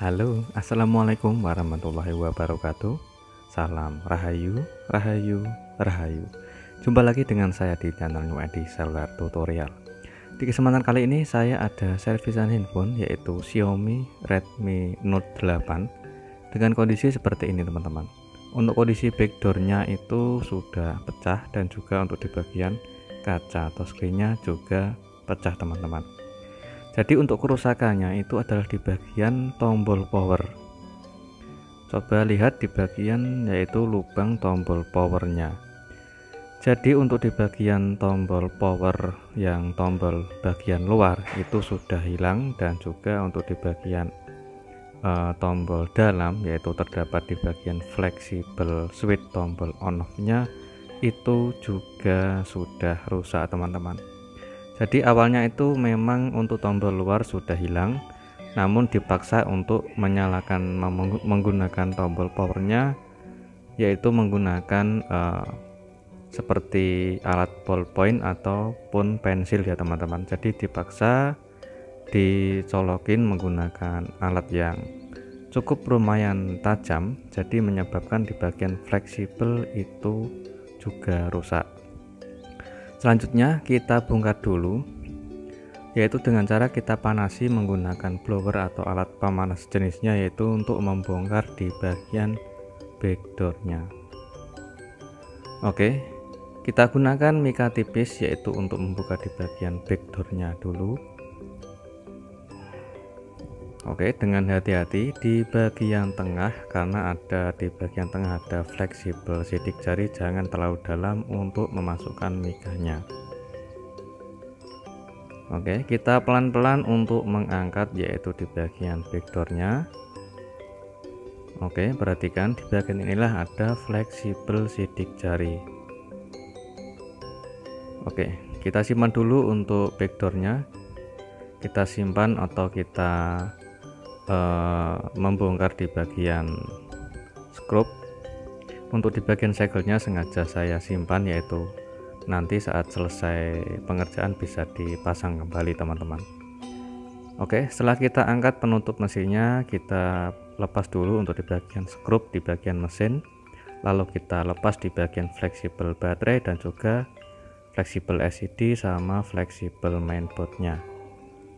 Halo, assalamualaikum warahmatullahi wabarakatuh. Salam Rahayu, Rahayu, Rahayu. Jumpa lagi dengan saya di channel New ID Seluler Tutorial. Di kesempatan kali ini saya ada servisan handphone yaitu Xiaomi Redmi Note 8 dengan kondisi seperti ini teman-teman. Untuk kondisi backdoornya itu sudah pecah dan juga untuk di bagian kaca atau screennya juga pecah teman-teman. Jadi untuk kerusakannya itu adalah di bagian tombol power. Coba lihat di bagian yaitu lubang tombol powernya. Jadi untuk di bagian tombol power yang tombol bagian luar itu sudah hilang, dan juga untuk di bagian tombol dalam yaitu terdapat di bagian fleksibel switch tombol on off nya itu juga sudah rusak teman-teman. Jadi awalnya itu memang untuk tombol luar sudah hilang, namun dipaksa untuk menyalakan menggunakan tombol powernya yaitu menggunakan seperti alat ballpoint ataupun pensil ya teman-teman. Jadi dipaksa dicolokin menggunakan alat yang cukup lumayan tajam, jadi menyebabkan di bagian fleksibel itu juga rusak. Selanjutnya kita bongkar dulu, yaitu dengan cara kita panasi menggunakan blower atau alat pemanas jenisnya, yaitu untuk membongkar di bagian backdoornya. Oke, kita gunakan mika tipis yaitu untuk membuka di bagian backdoornya dulu. Oke, dengan hati-hati di bagian tengah, karena ada di bagian tengah ada fleksibel sidik jari, jangan terlalu dalam untuk memasukkan mikanya. Oke, kita pelan-pelan untuk mengangkat yaitu di bagian backdoornya. Oke, perhatikan di bagian inilah ada fleksibel sidik jari. Oke, kita simpan dulu untuk backdoornya. Kita simpan atau kita membongkar di bagian skrup. Untuk di bagian segelnya sengaja saya simpan, yaitu nanti saat selesai pengerjaan bisa dipasang kembali teman-teman. Oke, setelah kita angkat penutup mesinnya, kita lepas dulu untuk di bagian skrup di bagian mesin, lalu kita lepas di bagian fleksibel baterai dan juga fleksibel LCD sama fleksibel mainboardnya.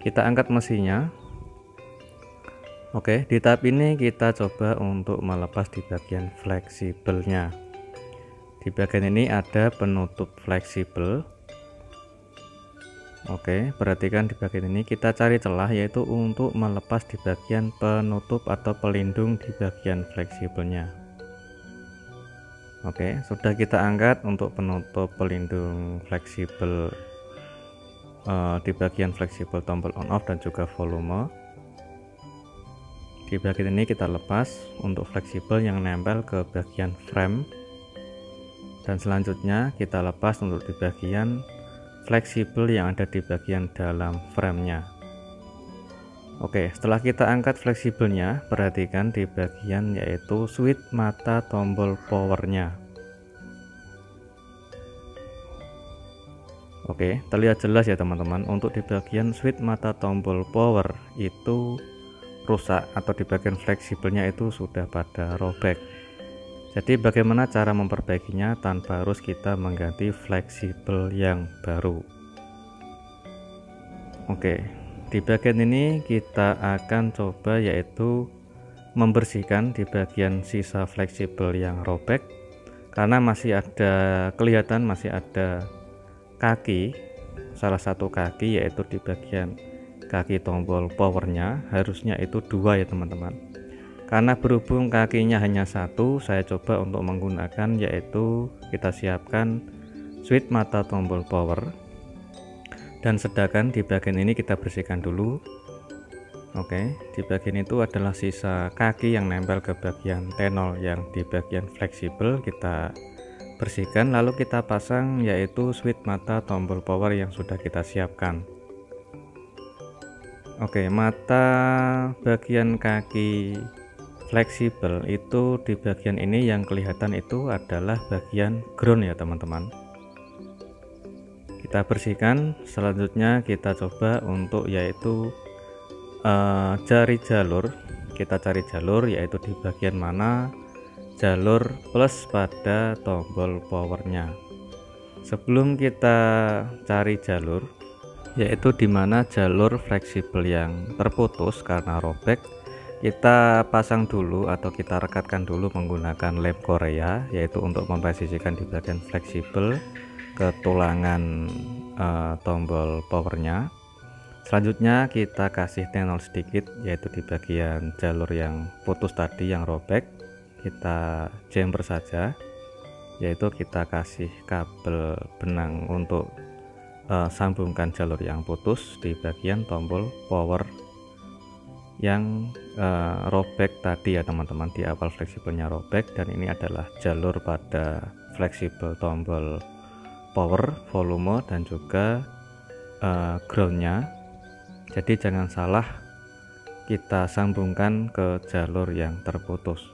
Kita angkat mesinnya. Oke, di tahap ini kita coba untuk melepas di bagian fleksibelnya. Di bagian ini ada penutup fleksibel. Oke, perhatikan di bagian ini kita cari celah yaitu untuk melepas di bagian penutup atau pelindung di bagian fleksibelnya. Oke, sudah kita angkat untuk penutup pelindung fleksibel di bagian fleksibel tombol on off dan juga volume. Di bagian ini kita lepas untuk fleksibel yang nempel ke bagian frame, dan selanjutnya kita lepas untuk di bagian fleksibel yang ada di bagian dalam framenya. Oke, setelah kita angkat fleksibelnya, perhatikan di bagian yaitu switch mata tombol powernya. Oke, terlihat jelas ya teman-teman, untuk di bagian switch mata tombol power itu rusak atau di bagian fleksibelnya itu sudah pada robek. Jadi bagaimana cara memperbaikinya tanpa harus kita mengganti fleksibel yang baru? Oke, di bagian ini kita akan coba yaitu membersihkan di bagian sisa fleksibel yang robek, karena masih ada kelihatan masih ada kaki, salah satu kaki yaitu di bagian kaki tombol powernya, harusnya itu dua ya teman-teman. Karena berhubung kakinya hanya satu, saya coba untuk menggunakan yaitu kita siapkan switch mata tombol power, dan sedangkan di bagian ini kita bersihkan dulu. Oke, di bagian itu adalah sisa kaki yang nempel ke bagian tenol yang di bagian fleksibel, kita bersihkan lalu kita pasang yaitu switch mata tombol power yang sudah kita siapkan. Oke, mata bagian kaki fleksibel itu di bagian ini yang kelihatan itu adalah bagian ground ya teman-teman. Kita bersihkan. Selanjutnya kita coba untuk yaitu jari jalur kita cari jalur, yaitu di bagian mana jalur plus pada tombol powernya. Sebelum kita cari jalur, yaitu di mana jalur fleksibel yang terputus karena robek, kita pasang dulu atau kita rekatkan dulu menggunakan lem Korea, yaitu untuk mempresisikan di bagian fleksibel ke tulangan tombol powernya. Selanjutnya kita kasih tenol sedikit, yaitu di bagian jalur yang putus tadi yang robek, kita jumper saja, yaitu kita kasih kabel benang untuk sambungkan jalur yang putus di bagian tombol power yang robek tadi ya teman-teman. Di awal fleksibelnya robek, dan ini adalah jalur pada fleksibel tombol power, volume, dan juga groundnya. Jadi jangan salah kita sambungkan ke jalur yang terputus.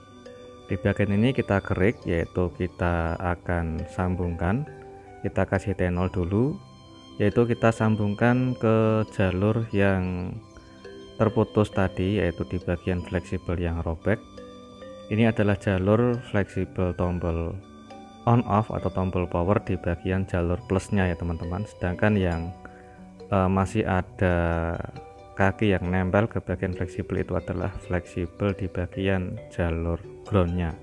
Di bagian ini kita kerik, yaitu kita akan sambungkan, kita kasih tenol dulu, yaitu kita sambungkan ke jalur yang terputus tadi, yaitu di bagian fleksibel yang robek. Ini adalah jalur fleksibel tombol on off atau tombol power di bagian jalur plusnya ya teman-teman, sedangkan yang masih ada kaki yang nempel ke bagian fleksibel itu adalah fleksibel di bagian jalur groundnya.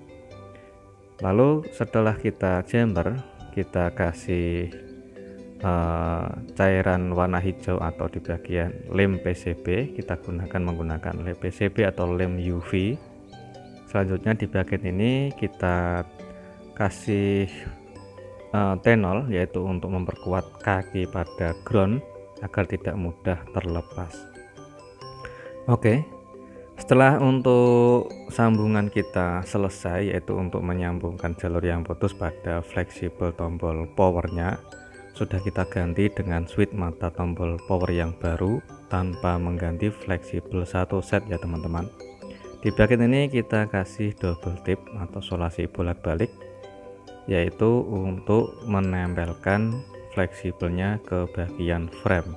Lalu setelah kita jumper, kita kasih cairan warna hijau atau di bagian lem PCB, kita menggunakan lem PCB atau lem UV. Selanjutnya di bagian ini kita kasih tenol, yaitu untuk memperkuat kaki pada ground agar tidak mudah terlepas. Oke, setelah untuk sambungan kita selesai, yaitu untuk menyambungkan jalur yang putus pada fleksibel tombol powernya, sudah kita ganti dengan switch mata tombol power yang baru tanpa mengganti fleksibel satu set ya teman-teman. Di bagian ini kita kasih double tip atau solasi bolak-balik, yaitu untuk menempelkan fleksibelnya ke bagian frame,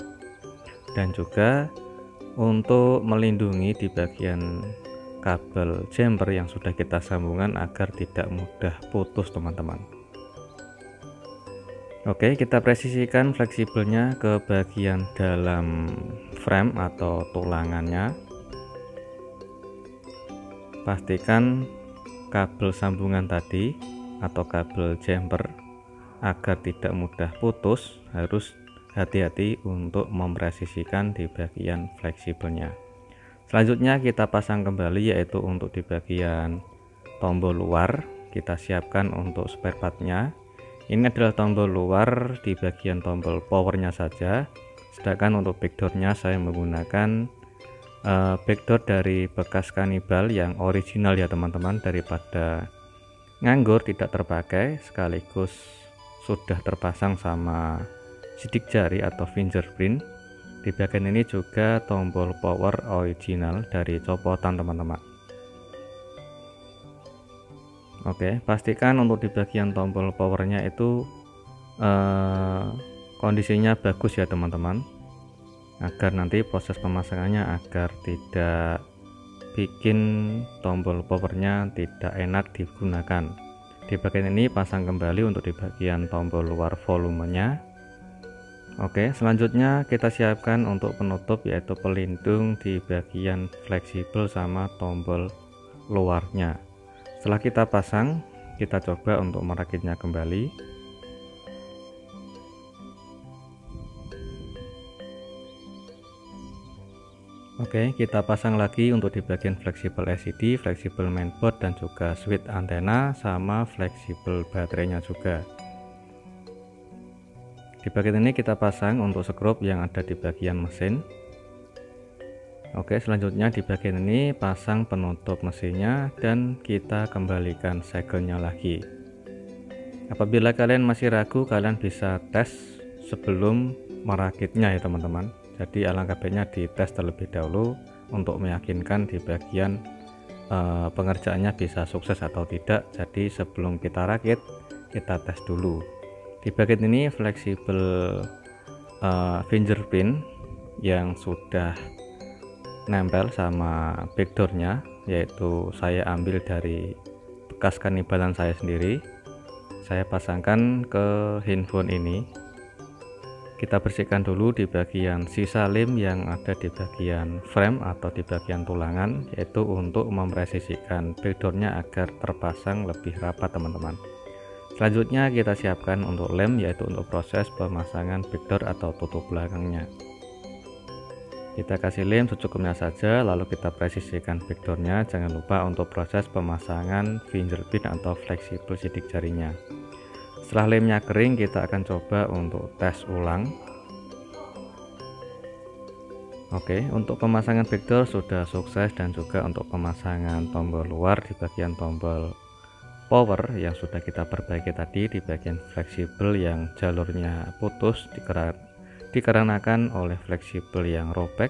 dan juga untuk melindungi di bagian kabel jumper yang sudah kita sambungkan agar tidak mudah putus teman-teman. Oke, kita presisikan fleksibelnya ke bagian dalam frame atau tulangannya. Pastikan kabel sambungan tadi atau kabel jumper agar tidak mudah putus, harus hati-hati untuk mempresisikan di bagian fleksibelnya. Selanjutnya kita pasang kembali, yaitu untuk di bagian tombol luar kita siapkan untuk spare partnya. Ini adalah tombol luar di bagian tombol powernya saja, sedangkan untuk backdoornya saya menggunakan backdoor dari bekas kanibal yang original ya teman-teman, daripada nganggur tidak terpakai sekaligus sudah terpasang sama sidik jari atau fingerprint. Di bagian ini juga tombol power original dari copotan teman-teman. Oke, pastikan untuk di bagian tombol powernya itu kondisinya bagus ya teman-teman, agar nanti proses pemasangannya agar tidak bikin tombol powernya tidak enak digunakan. Di bagian ini pasang kembali untuk di bagian tombol luar volumenya. Oke, selanjutnya kita siapkan untuk penutup, yaitu pelindung di bagian fleksibel sama tombol luarnya. Setelah kita pasang, kita coba untuk merakitnya kembali. Oke, kita pasang lagi untuk di bagian fleksibel LCD, fleksibel mainboard, dan juga switch antena sama fleksibel baterainya juga. Di bagian ini kita pasang untuk skrup yang ada di bagian mesin. Oke, selanjutnya di bagian ini pasang penutup mesinnya dan kita kembalikan segelnya lagi. Apabila kalian masih ragu, kalian bisa tes sebelum merakitnya ya teman-teman. Jadi alangkah baiknya dites terlebih dahulu untuk meyakinkan di bagian pengerjaannya bisa sukses atau tidak. Jadi sebelum kita rakit, kita tes dulu. Di bagian ini fleksibel fingerprint yang sudah nempel sama backdoornya yaitu saya ambil dari bekas kanibalan saya sendiri. Saya pasangkan ke handphone ini. Kita bersihkan dulu di bagian sisa lem yang ada di bagian frame atau di bagian tulangan, yaitu untuk mempresisikan backdoornya agar terpasang lebih rapat teman-teman. Selanjutnya kita siapkan untuk lem, yaitu untuk proses pemasangan backdoor atau tutup belakangnya. Kita kasih lem secukupnya saja, lalu kita presisikan backdoornya. Jangan lupa untuk proses pemasangan fingerpin atau fleksibel sidik jarinya. Setelah lemnya kering, kita akan coba untuk tes ulang. Oke, untuk pemasangan backdoor sudah sukses, dan juga untuk pemasangan tombol luar di bagian tombol power yang sudah kita perbaiki tadi di bagian fleksibel yang jalurnya putus dikarenakan oleh fleksibel yang robek,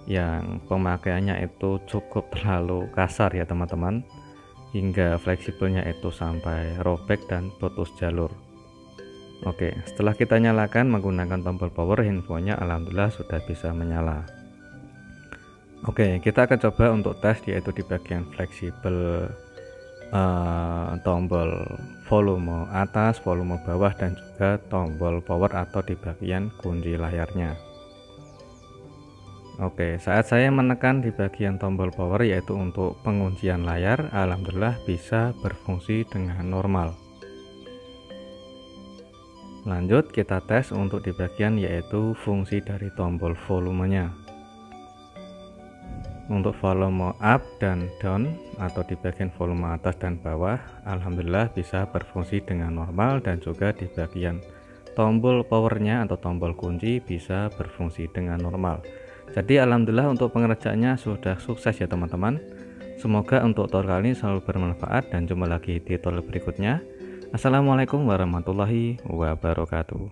yang pemakaiannya itu cukup terlalu kasar ya teman-teman, hingga fleksibelnya itu sampai robek dan putus jalur. Oke, setelah kita nyalakan menggunakan tombol power, handphonenya alhamdulillah sudah bisa menyala. Oke, kita akan coba untuk tes, yaitu di bagian fleksibel tombol volume atas, volume bawah, dan juga tombol power atau di bagian kunci layarnya. Oke, saat saya menekan di bagian tombol power, yaitu untuk penguncian layar, alhamdulillah bisa berfungsi dengan normal. Lanjut kita tes untuk di bagian yaitu fungsi dari tombol volumenya. Untuk volume up dan down atau di bagian volume atas dan bawah, alhamdulillah bisa berfungsi dengan normal, dan juga di bagian tombol powernya atau tombol kunci bisa berfungsi dengan normal. Jadi alhamdulillah untuk pengerjaannya sudah sukses ya teman-teman. Semoga untuk tutorial ini selalu bermanfaat, dan jumpa lagi di tutorial berikutnya. Assalamualaikum warahmatullahi wabarakatuh.